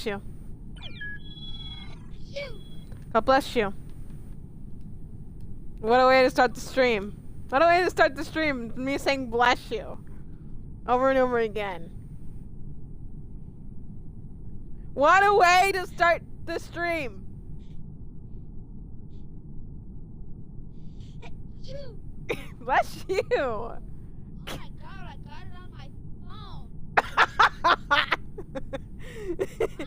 you. God bless you. What a way to start the stream. What a way to start the stream. Me saying bless you. Over and over again. What a way to start the stream. Bless you. Oh my god, I got it on my phone.